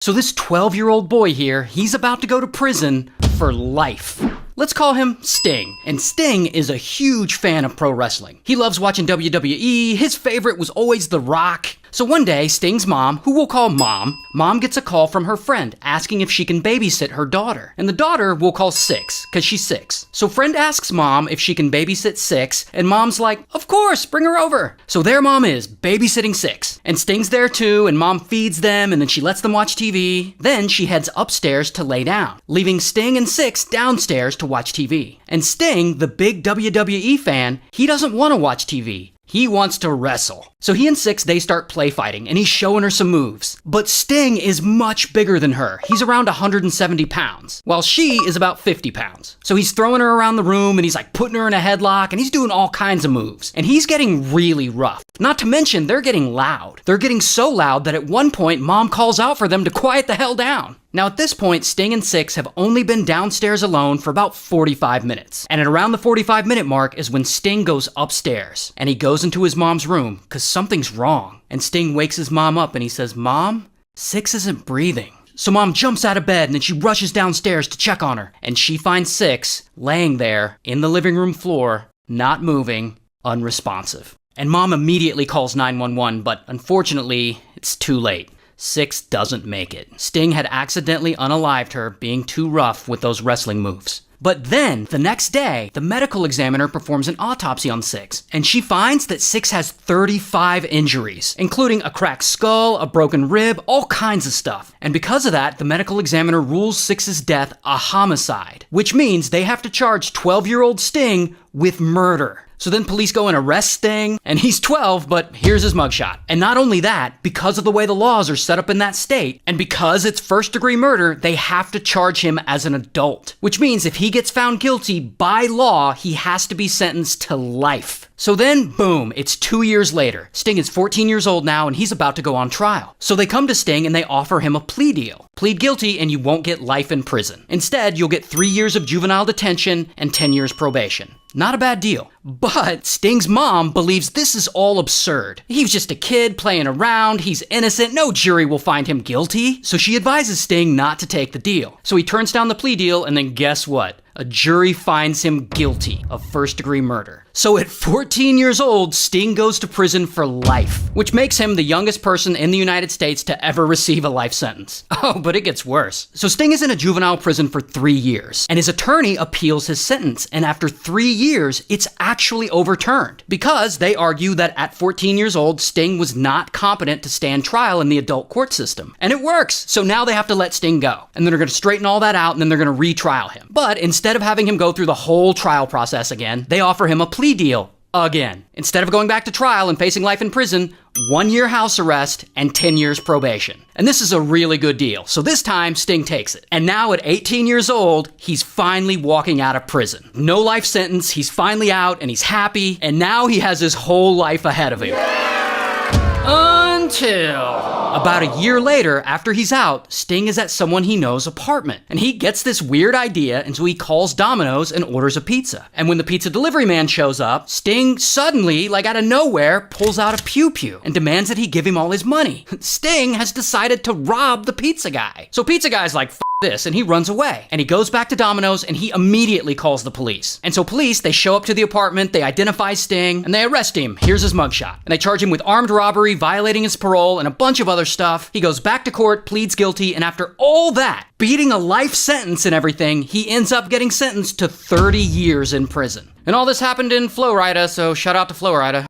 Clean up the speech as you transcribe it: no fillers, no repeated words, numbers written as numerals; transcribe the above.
So this 12-year-old boy here, he's about to go to prison for life. Let's call him Sting. And Sting is a huge fan of pro wrestling. He loves watching WWE. His favorite was always The Rock. So one day, Sting's mom, who we'll call Mom gets a call from her friend asking if she can babysit her daughter. And the daughter we'll call Six, because she's 6. So friend asks Mom if she can babysit Six, and Mom's like, of course, bring her over. So there Mom is, babysitting Six. And Sting's there too, and Mom feeds them, and then she lets them watch TV. Then she heads upstairs to lay down, leaving Sting and Six downstairs to watch TV. And Sting, the big WWE fan, he doesn't want to watch TV. He wants to wrestle. So he and Six, they start play fighting, and he's showing her some moves. But Sting is much bigger than her. He's around 170 pounds, while she is about 50 pounds. So he's throwing her around the room, and he's like putting her in a headlock, and he's doing all kinds of moves. And he's getting really rough. Not to mention, they're getting loud. They're getting so loud that at one point, Mom calls out for them to quiet the hell down. Now at this point, Sting and Six have only been downstairs alone for about 45 minutes. And at around the 45-minute mark is when Sting goes upstairs. And he goes into his mom's room, because something's wrong. And Sting wakes his mom up and he says, Mom, Six isn't breathing. So Mom jumps out of bed and then she rushes downstairs to check on her. And she finds Six laying there in the living room floor, not moving, unresponsive. And Mom immediately calls 911, but unfortunately, it's too late. Six doesn't make it. Sting had accidentally unalived her, being too rough with those wrestling moves. But then, the next day, the medical examiner performs an autopsy on Six, and she finds that Six has 35 injuries, including a cracked skull, a broken rib, all kinds of stuff. And because of that, the medical examiner rules Six's death a homicide, which means they have to charge 12-year-old Sting with murder. So then police go and arrest Sting, and he's 12, but here's his mugshot. And not only that, because of the way the laws are set up in that state, and because it's first-degree murder, they have to charge him as an adult. Which means if he gets found guilty, by law, he has to be sentenced to life. So then, boom, it's 2 years later. Sting is 14 years old now, and he's about to go on trial. So they come to Sting and they offer him a plea deal. Plead guilty and you won't get life in prison. Instead, you'll get 3 years of juvenile detention and 10 years probation. Not a bad deal. But Sting's mom believes this is all absurd. He was just a kid playing around, he's innocent, no jury will find him guilty. So she advises Sting not to take the deal. So he turns down the plea deal, and then guess what? A jury finds him guilty of first-degree murder. So at 14 years old, Sting goes to prison for life, which makes him the youngest person in the United States to ever receive a life sentence. Oh, but it gets worse. So Sting is in a juvenile prison for 3 years, and his attorney appeals his sentence, and after 3 years, it's actually overturned, because they argue that at 14 years old, Sting was not competent to stand trial in the adult court system. And it works, so now they have to let Sting go. And then they're going to straighten all that out, and then they're going to retrial him. But instead of having him go through the whole trial process again, they offer him a plea deal again. Instead of going back to trial and facing life in prison, 1 year house arrest and 10 years probation. And this is a really good deal. So this time, Sting takes it. And now at 18 years old, he's finally walking out of prison. No life sentence, he's finally out and he's happy. And now he has his whole life ahead of him. Until about a year later, after he's out, Sting is at someone he know's apartment. And he gets this weird idea, and so he calls Domino's and orders a pizza. And when the pizza delivery man shows up, Sting suddenly, like out of nowhere, pulls out a pew-pew and demands that he give him all his money. Sting has decided to rob the pizza guy. So pizza guy's like, F this, and he runs away. And he goes back to Domino's and he immediately calls the police. And so police, they show up to the apartment, they identify Sting, and they arrest him. Here's his mugshot. And they charge him with armed robbery, violating his parole, and a bunch of other stuff. He goes back to court, pleads guilty, and after all that, beating a life sentence and everything, he ends up getting sentenced to 30 years in prison. And all this happened in Florida, so shout out to Florida.